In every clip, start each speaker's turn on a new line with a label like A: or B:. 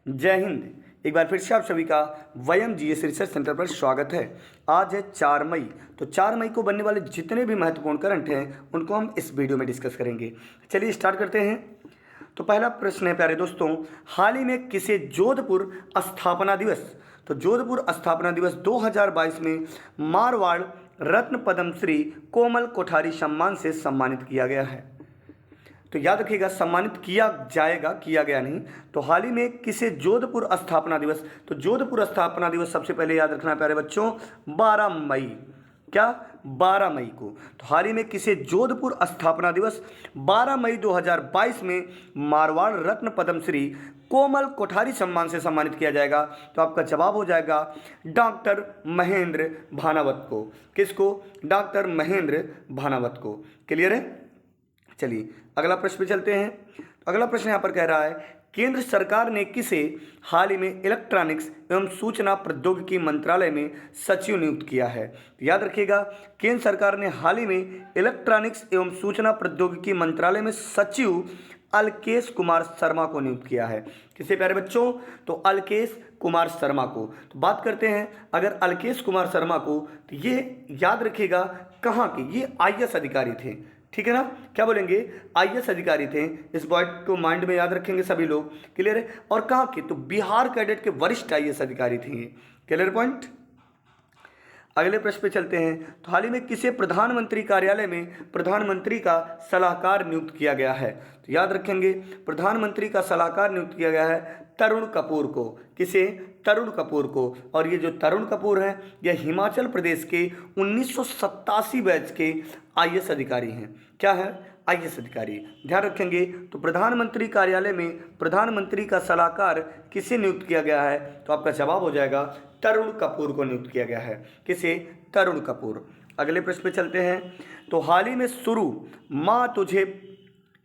A: जय हिंद। एक बार फिर से आप सभी का वयम जीएस रिसर्च सेंटर पर स्वागत है। आज है 4 मई। तो 4 मई को बनने वाले जितने भी महत्वपूर्ण करंट हैं उनको हम इस वीडियो में डिस्कस करेंगे। चलिए स्टार्ट करते हैं। तो पहला प्रश्न है प्यारे दोस्तों, हाल ही में किसे जोधपुर स्थापना दिवस, तो जोधपुर स्थापना दिवस 2022 में मारवाड़ रत्न पद्म श्री कोमल कोठारी सम्मान से सम्मानित किया गया है। तो याद रखिएगा, सम्मानित किया जाएगा, किया गया नहीं। तो हाल ही में किसे जोधपुर स्थापना दिवस, तो जोधपुर स्थापना दिवस सबसे पहले याद रखना प्यारे बच्चों 12 मई, क्या 12 मई को। तो हाल ही में किसे जोधपुर स्थापना दिवस 12 मई 2022 में मारवाड़ रत्न पद्म श्री कोमल कोठारी सम्मान से सम्मानित किया जाएगा। तो आपका जवाब हो जाएगा डॉक्टर महेंद्र भानावत को। किसको? डॉक्टर महेंद्र भानावत को। क्लियर है? चलिए अगला प्रश्न पे चलते हैं। तो अगला प्रश्न यहाँ पर कह रहा है, केंद्र सरकार ने किसे हाल ही में इलेक्ट्रॉनिक्स एवं सूचना प्रौद्योगिकी मंत्रालय में सचिव नियुक्त किया है? तो याद रखिएगा, केंद्र सरकार ने हाल ही में इलेक्ट्रॉनिक्स एवं सूचना प्रौद्योगिकी मंत्रालय में सचिव अलकेश कुमार शर्मा को नियुक्त किया है। किसे प्यारे बच्चों? तो अलकेश कुमार शर्मा को। तो बात करते हैं अगर अलकेश कुमार शर्मा को, तो ये याद रखिएगा कहाँ के, ये आईएएस अधिकारी थे। ठीक है ना? क्या बोलेंगे? आईएएस अधिकारी थे। इस पॉइंट को माइंड में याद रखेंगे सभी लोग। क्लियर है? और कहाँ के? तो बिहार कैडेट के वरिष्ठ आईएएस अधिकारी थे ये। Clear point? अगले प्रश्न पे चलते हैं। तो हाल ही में किसे प्रधानमंत्री कार्यालय में प्रधानमंत्री का सलाहकार नियुक्त किया गया है? तो याद रखेंगे, प्रधानमंत्री का सलाहकार नियुक्त किया गया है तरुण कपूर को। किसे? तरुण कपूर को। और ये जो तरुण कपूर हैं, यह हिमाचल प्रदेश के 1987 बैच के आईएएस अधिकारी हैं। क्या है? आईएएस अधिकारी। ध्यान रखेंगे। तो प्रधानमंत्री कार्यालय में प्रधानमंत्री का सलाहकार किसे नियुक्त किया गया है? तो आपका जवाब हो जाएगा तरुण कपूर को नियुक्त किया गया है। किसे? तरुण कपूर। अगले प्रश्न पे चलते हैं। तो हाल ही में शुरू माँ तुझे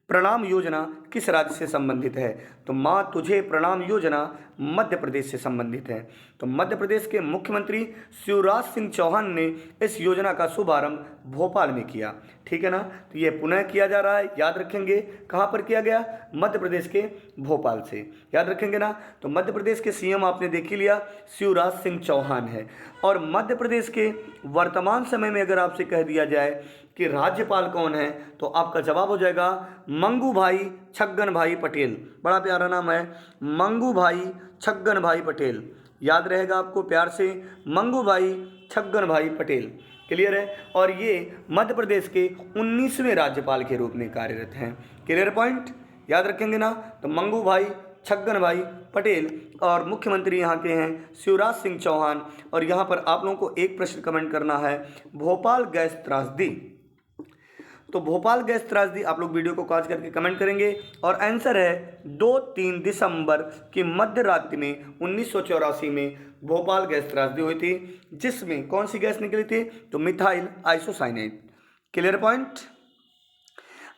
A: प्रणाम योजना किस राज्य से संबंधित है? तो माँ तुझे प्रणाम योजना मध्य प्रदेश से संबंधित है। तो मध्य प्रदेश के मुख्यमंत्री शिवराज सिंह चौहान ने इस योजना का शुभारंभ भोपाल में किया। ठीक है ना? तो ये पुनः किया जा रहा है। याद रखेंगे कहाँ पर किया गया? मध्य प्रदेश के भोपाल से। याद रखेंगे ना? तो मध्य प्रदेश के सीएम आपने देख ही लिया, शिवराज सिंह चौहान है। और मध्य प्रदेश के वर्तमान समय में अगर आपसे कह दिया जाए कि राज्यपाल कौन है, तो आपका जवाब हो जाएगा मंगू भाई छगन भाई पटेल। बड़ा प्यारा नाम है, मंगू भाई छगन भाई पटेल। याद रहेगा आपको प्यार से, मंगू भाई छगन भाई पटेल। क्लियर है? और ये मध्य प्रदेश के 19वें राज्यपाल के रूप में कार्यरत हैं। Clear point? याद रखेंगे ना? तो मंगू भाई छगन भाई पटेल और मुख्यमंत्री यहाँ के हैं शिवराज सिंह चौहान। और यहाँ पर आप लोगों को एक प्रश्न कमेंट करना है, भोपाल गैस त्रासदी। तो भोपाल गैस त्रासदी आप लोग वीडियो को कॉज करके कमेंट करेंगे। और आंसर है 2-3 दिसंबर की मध्य रात्रि में 1984 में भोपाल गैस त्रासदी हुई थी, जिसमें कौन सी गैस निकली थी? तो मिथाइल आइसोसाइनेट। Clear point?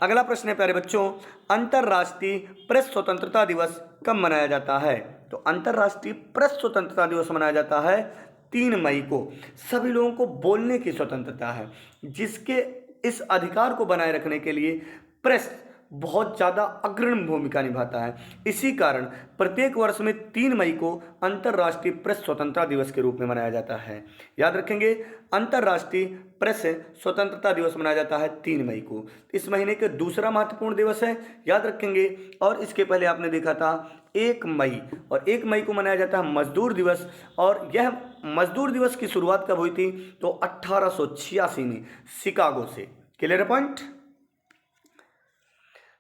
A: अगला प्रश्न है प्यारे बच्चों, अंतर्राष्ट्रीय प्रेस स्वतंत्रता दिवस कब मनाया जाता है? तो अंतर्राष्ट्रीय प्रेस स्वतंत्रता दिवस मनाया जाता है 3 मई को। सभी लोगों को बोलने की स्वतंत्रता है, जिसके इस अधिकार को बनाए रखने के लिए प्रेस बहुत ज़्यादा अग्रणी भूमिका निभाता है। इसी कारण प्रत्येक वर्ष में 3 मई को अंतर्राष्ट्रीय प्रेस स्वतंत्रता दिवस के रूप में मनाया जाता है। याद रखेंगे, अंतर्राष्ट्रीय प्रेस स्वतंत्रता दिवस मनाया जाता है 3 मई को। इस महीने का दूसरा महत्वपूर्ण दिवस है, याद रखेंगे। और इसके पहले आपने देखा था 1 मई, और 1 मई को मनाया जाता है मजदूर दिवस। और यह मजदूर दिवस की शुरुआत कब हुई थी? तो 1886 में शिकागो से। Clear point?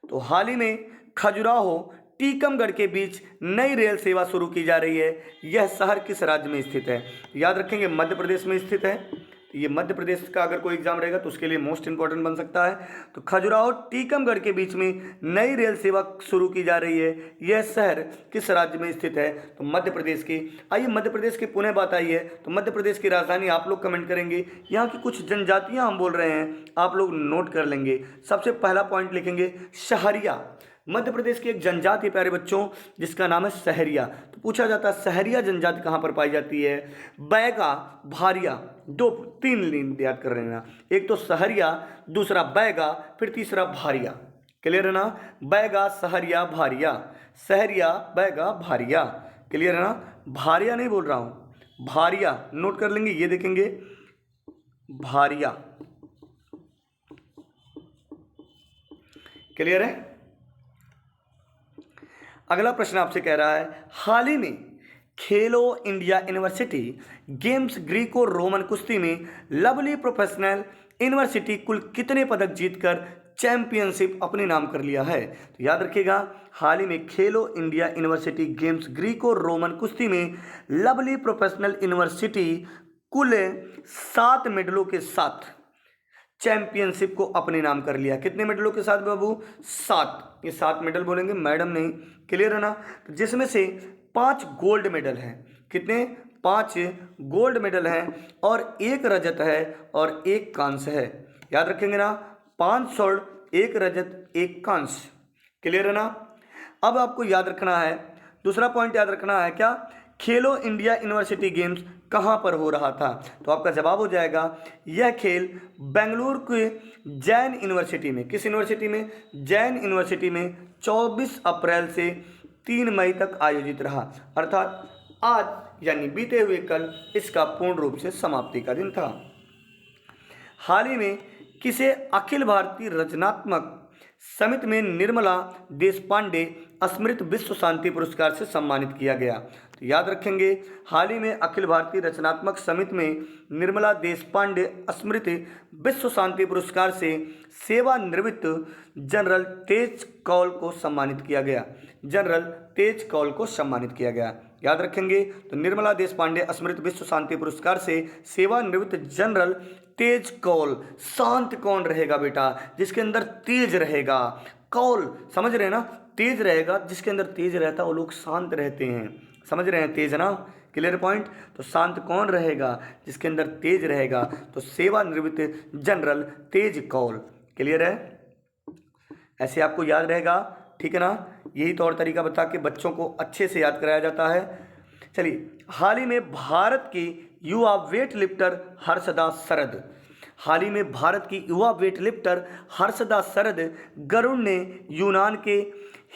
A: तो हाल ही में खजुराहो टीकमगढ़ के बीच नई रेल सेवा शुरू की जा रही है। यह शहर किस राज्य में स्थित है? याद रखेंगे मध्य प्रदेश में स्थित है। तो ये मध्य प्रदेश का अगर कोई एग्जाम रहेगा तो उसके लिए मोस्ट इंपॉर्टेंट बन सकता है। तो खजुराहो टीकमगढ़ के बीच में नई रेल सेवा शुरू की जा रही है। यह शहर किस राज्य में स्थित है? तो मध्य प्रदेश की। आइए मध्य प्रदेश की पुनः बात आई है। तो मध्य प्रदेश की राजधानी आप लोग कमेंट करेंगे। यहाँ की कुछ जनजातियाँ हम बोल रहे हैं, आप लोग नोट कर लेंगे। सबसे पहला पॉइंट लिखेंगे सहरिया। मध्य प्रदेश की एक जनजाति प्यारे बच्चों, जिसका नाम है सहरिया। तो पूछा जाता है सहरिया जनजाति कहाँ पर पाई जाती है? बैगा, भारिया, 2-3 लाइन याद कर लेना। एक तो सहरिया, दूसरा बैगा, फिर तीसरा भारिया। क्लियर है ना? बैगा, सहरिया, भारिया, सहरिया, बैगा, भारिया। क्लियर है ना, भारिया नहीं बोल रहा हूँ, भारिया नोट कर लेंगे, ये देखेंगे भारिया। क्लियर है। अगला प्रश्न आपसे कह रहा है, हाल ही में खेलो India university games Greco Roman कुश्ती में लवली प्रोफेशनल यूनिवर्सिटी कुल कितने पदक जीतकर चैंपियनशिप अपने नाम कर लिया है? तो याद रखिएगा, हाल ही में खेलो India university games Greco Roman कुश्ती में लवली प्रोफेशनल यूनिवर्सिटी कुल 7 मेडलों के साथ चैंपियनशिप को अपने नाम कर लिया। कितने मेडलों के साथ बाबू? 7। ये 7 मेडल बोलेंगे, मैडम नहीं। क्लियर है ना। तो जिसमें से 5 गोल्ड मेडल हैं। कितने? 5 गोल्ड मेडल हैं और 1 रजत है और 1 कांस्य है। याद रखेंगे ना, 5 स्वर्ण, 1 रजत, 1 कांस्य। क्लियर है ना। अब आपको याद रखना है, दूसरा पॉइंट याद रखना है क्या, खेलो इंडिया यूनिवर्सिटी गेम्स कहाँ पर हो रहा था? तो आपका जवाब हो जाएगा, यह खेल बेंगलुरु के जैन यूनिवर्सिटी में। किस यूनिवर्सिटी में? जैन यूनिवर्सिटी में 24 अप्रैल से 3 मई तक आयोजित रहा, अर्थात आज यानी बीते हुए कल इसका पूर्ण रूप से समाप्ति का दिन था। हाल ही में किसे अखिल भारतीय रचनात्मक समिति में निर्मला देशपांडे स्मृति विश्व शांति पुरस्कार से सम्मानित किया गया? तो याद रखेंगे, हाल ही में अखिल भारतीय रचनात्मक समिति में निर्मला देशपांडे स्मृति विश्व शांति पुरस्कार से सेवानिवृत्त जनरल तेज कौल को सम्मानित किया गया। जनरल तेज कौल को सम्मानित किया गया। याद रखेंगे, तो निर्मला देशपांडे स्मृति विश्व शांति पुरस्कार से सेवानिवृत्त जनरल तेज कौल। शांत कौन रहेगा बेटा? जिसके अंदर तेज रहेगा। कौल समझ रहे हैं ना, तेज रहेगा, जिसके अंदर तेज रहता है वो लोग शांत रहते हैं। समझ रहे हैं, तेज ना, क्लियर पॉइंट। तो शांत कौन रहेगा? जिसके अंदर तेज रहेगा। तो सेवानिवृत्त जनरल तेज कौल। क्लियर है, ऐसे आपको याद रहेगा, ठीक है ना। यही तौर तरीका बता के बच्चों को अच्छे से याद कराया जाता है। चलिए, हाल ही में भारत की युवा वेट लिफ्टर हर्षदा शरद, हाल ही में भारत की युवा वेट लिफ्टर हर्षदा शरद गरुड़ ने यूनान के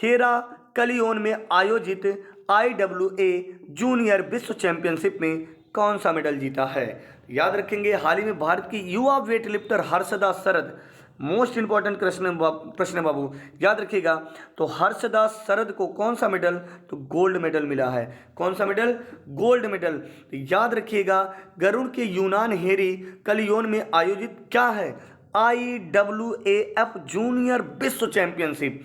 A: हेराक्लियोन में आयोजित IWA जूनियर विश्व चैंपियनशिप में कौन सा मेडल जीता है? याद रखेंगे, हाल ही में भारत की युवा वेट लिफ्टर हर्षदा शरद, मोस्ट इंपॉर्टेंट प्रश्न बाबू, याद रखिएगा। तो हर्षदा शरद को कौन सा मेडल? तो गोल्ड मेडल मिला है। कौन सा मेडल? Gold medal. तो याद रखिएगा, गरुड़ के यूनान हेराक्लियोन में आयोजित क्या है? IWAF जूनियर विश्व चैंपियनशिप,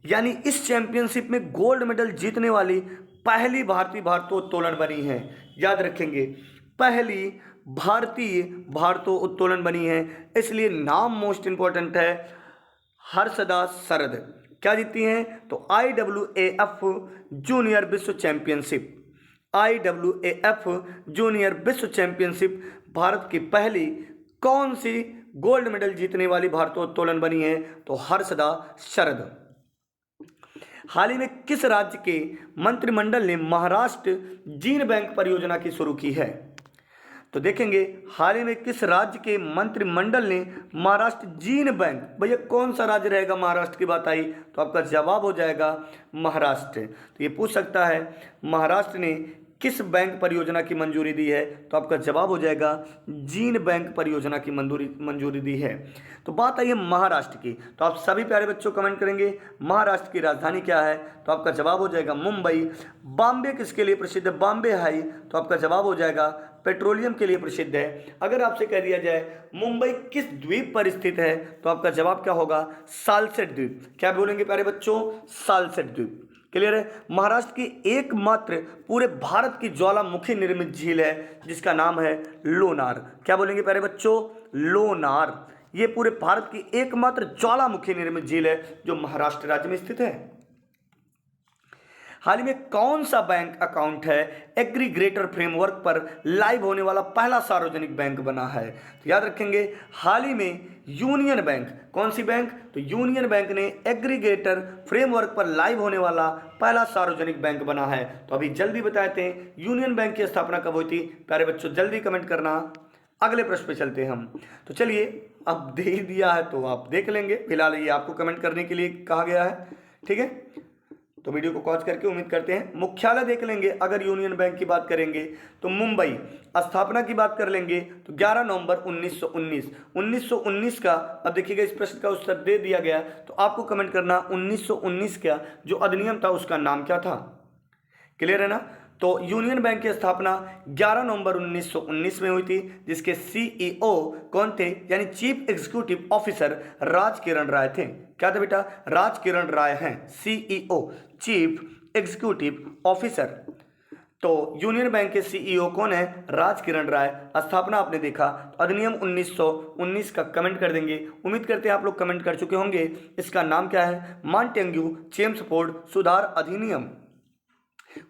A: यानी इस चैंपियनशिप में गोल्ड मेडल जीतने वाली पहली भारतीय भारोत्तोलन बनी है। याद रखेंगे, पहली भारतीय भारोत्तोलन बनी है, इसलिए नाम मोस्ट इंपॉर्टेंट है, हर्षदा शरद। क्या जीती हैं? तो IWAF जूनियर विश्व चैंपियनशिप। IWAF जूनियर विश्व चैंपियनशिप भारत की पहली कौन सी गोल्ड मेडल जीतने वाली भारोत्तोलन बनी है? तो हर्षदा शरद। हाल ही में किस राज्य के मंत्रिमंडल ने महाराष्ट्र जीन बैंक परियोजना की शुरू की है? तो देखेंगे, हाल ही में किस राज्य के मंत्रिमंडल ने महाराष्ट्र जीन बैंक, भैया कौन सा राज्य रहेगा? महाराष्ट्र की बात आई तो आपका जवाब हो जाएगा महाराष्ट्र। तो ये पूछ सकता है, महाराष्ट्र ने किस बैंक परियोजना की मंजूरी दी है? तो आपका जवाब हो जाएगा जीन बैंक परियोजना की मंजूरी दी है। तो बात आई है महाराष्ट्र की, तो आप सभी प्यारे बच्चों कमेंट करेंगे महाराष्ट्र की राजधानी क्या है? तो आपका जवाब हो जाएगा मुंबई। बॉम्बे किसके लिए प्रसिद्ध है? बॉम्बे हाई। तो आपका जवाब हो जाएगा पेट्रोलियम के लिए प्रसिद्ध है। अगर आपसे कह दिया जाए मुंबई किस द्वीप पर स्थित है? तो आपका जवाब क्या होगा? सालसेट द्वीप। क्या बोलेंगे प्यारे बच्चों? सालसेट द्वीप। क्लियर है। महाराष्ट्र की एकमात्र पूरे भारत की ज्वालामुखी निर्मित झील है जिसका नाम है लोनार। क्या बोलेंगे प्यारे बच्चों? लोनार। ये पूरे भारत की एकमात्र ज्वालामुखी निर्मित झील है जो महाराष्ट्र राज्य में स्थित है। हाल ही में कौन सा बैंक अकाउंट है एग्रीगेटर फ्रेमवर्क पर लाइव होने वाला पहला सार्वजनिक बैंक बना है? तो याद रखेंगे, हाल ही में यूनियन बैंक, कौन सी बैंक? तो यूनियन बैंक ने एग्रीगेटर फ्रेमवर्क पर लाइव होने वाला पहला सार्वजनिक बैंक बना है। तो अभी जल्दी बताते हैं यूनियन बैंक की स्थापना कब हुई थी? प्यारे बच्चों जल्दी कमेंट करना। अगले प्रश्न पे चलते हैं हम। तो चलिए, अब दे दिया है तो आप देख लेंगे, फिलहाल ये आपको कमेंट करने के लिए कहा गया है, ठीक है। तो वीडियो को पॉज करके उम्मीद करते हैं मुख्यालय देख लेंगे। अगर यूनियन बैंक की बात करेंगे तो मुंबई। स्थापना की बात कर लेंगे तो 11 नवंबर 1919। 1919 का, अब देखिएगा इस प्रश्न का उत्तर दे दिया गया, तो आपको कमेंट करना 1919 का जो अधिनियम था उसका नाम क्या था। क्लियर है ना। तो यूनियन बैंक की स्थापना 11 नवंबर 1919 में हुई थी, जिसके सीईओ कौन थे, यानी चीफ एग्जीक्यूटिव ऑफिसर राजकिरण राय थे। क्या थे बेटा, राजकिरण राय हैं सीईओ, चीफ एग्जीक्यूटिव ऑफिसर। तो यूनियन बैंक के सीईओ कौन है, राजकिरण राय। स्थापना आपने देखा, तो अधिनियम 1919 का कमेंट कर देंगे। उम्मीद करते हैं आप लोग कमेंट कर चुके होंगे। इसका नाम क्या है, मॉन्टेग्यू चेम्सफोर्ड सुधार अधिनियम।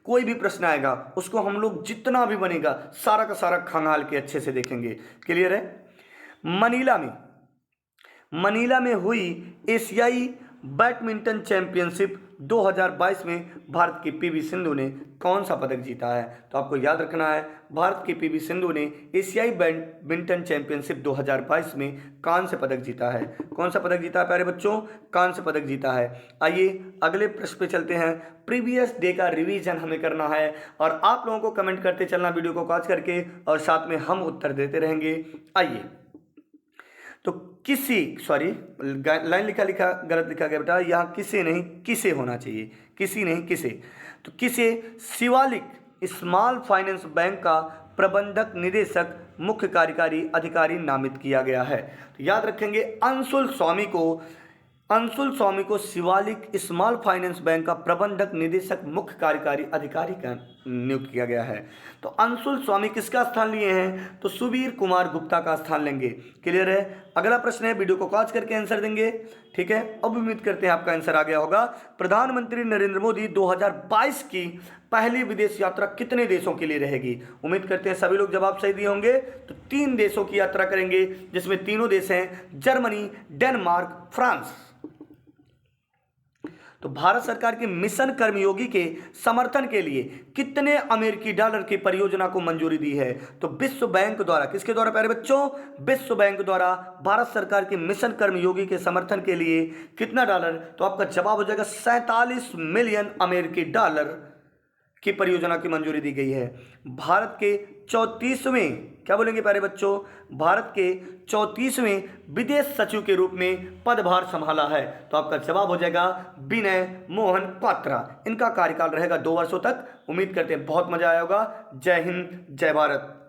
A: कोई भी प्रश्न आएगा उसको हम लोग जितना भी बनेगा सारा का सारा खंगाल के अच्छे से देखेंगे। क्लियर है। मनीला में हुई एशियाई बैडमिंटन चैंपियनशिप 2022 में भारत की पीवी सिंधु ने कौन सा पदक जीता है। तो आपको याद रखना है, भारत की पीवी सिंधु ने एशियाई बैडमिंटन चैंपियनशिप 2022 में कांस्य पदक जीता है। कौन सा पदक जीता है प्यारे बच्चों, कांस्य पदक जीता है। आइए अगले प्रश्न पे चलते हैं। प्रीवियस डे का रिवीजन हमें करना है और आप लोगों को कमेंट करते चलना वीडियो को पॉज करके, और साथ में हम उत्तर देते रहेंगे। आइए, तो लाइन लिखा गलत लिखा गया बेटा, यहाँ किसे नहीं किसे होना चाहिए, किसी नहीं किसे। तो किसे शिवालिक स्मॉल फाइनेंस बैंक का प्रबंधक निदेशक मुख्य कार्यकारी अधिकारी नामित किया गया है। तो याद रखेंगे अंशुल स्वामी को शिवालिक स्मॉल फाइनेंस बैंक का प्रबंधक निदेशक मुख्य कार्यकारी अधिकारी का नियुक्त किया गया है। तो अंशुल स्वामी किसका स्थान लिए हैं, तो सुबीर कुमार गुप्ता का स्थान लेंगे। क्लियर है। अगला प्रश्न है, वीडियो को पॉज करके आंसर देंगे। ठीक है, अब उम्मीद करते हैं आपका आंसर आ गया होगा। प्रधानमंत्री नरेंद्र मोदी 2022 की पहली विदेश यात्रा कितने देशों के लिए रहेगी। उम्मीद करते हैं सभी लोग जवाब सही दिए होंगे। तो 3 देशों की यात्रा करेंगे, जिसमें तीनों देश हैं जर्मनी, डेनमार्क, फ्रांस। तो भारत सरकार के मिशन कर्मयोगी के समर्थन के लिए कितने अमेरिकी डॉलर की परियोजना को मंजूरी दी है। तो विश्व बैंक द्वारा, किसके द्वारा प्यारे बच्चों, विश्व बैंक द्वारा भारत सरकार के मिशन कर्मयोगी के समर्थन के लिए कितना डॉलर, तो आपका जवाब हो जाएगा 47 मिलियन अमेरिकी डॉलर की परियोजना की मंजूरी दी गई है। भारत के 34वें, क्या बोलेंगे प्यारे बच्चों, भारत के 34वें विदेश सचिव के रूप में पदभार संभाला है। तो आपका जवाब हो जाएगा विनय मोहन पात्रा। इनका कार्यकाल रहेगा 2 वर्षों तक। उम्मीद करते हैं बहुत मजा आया होगा। जय हिंद, जय भारत।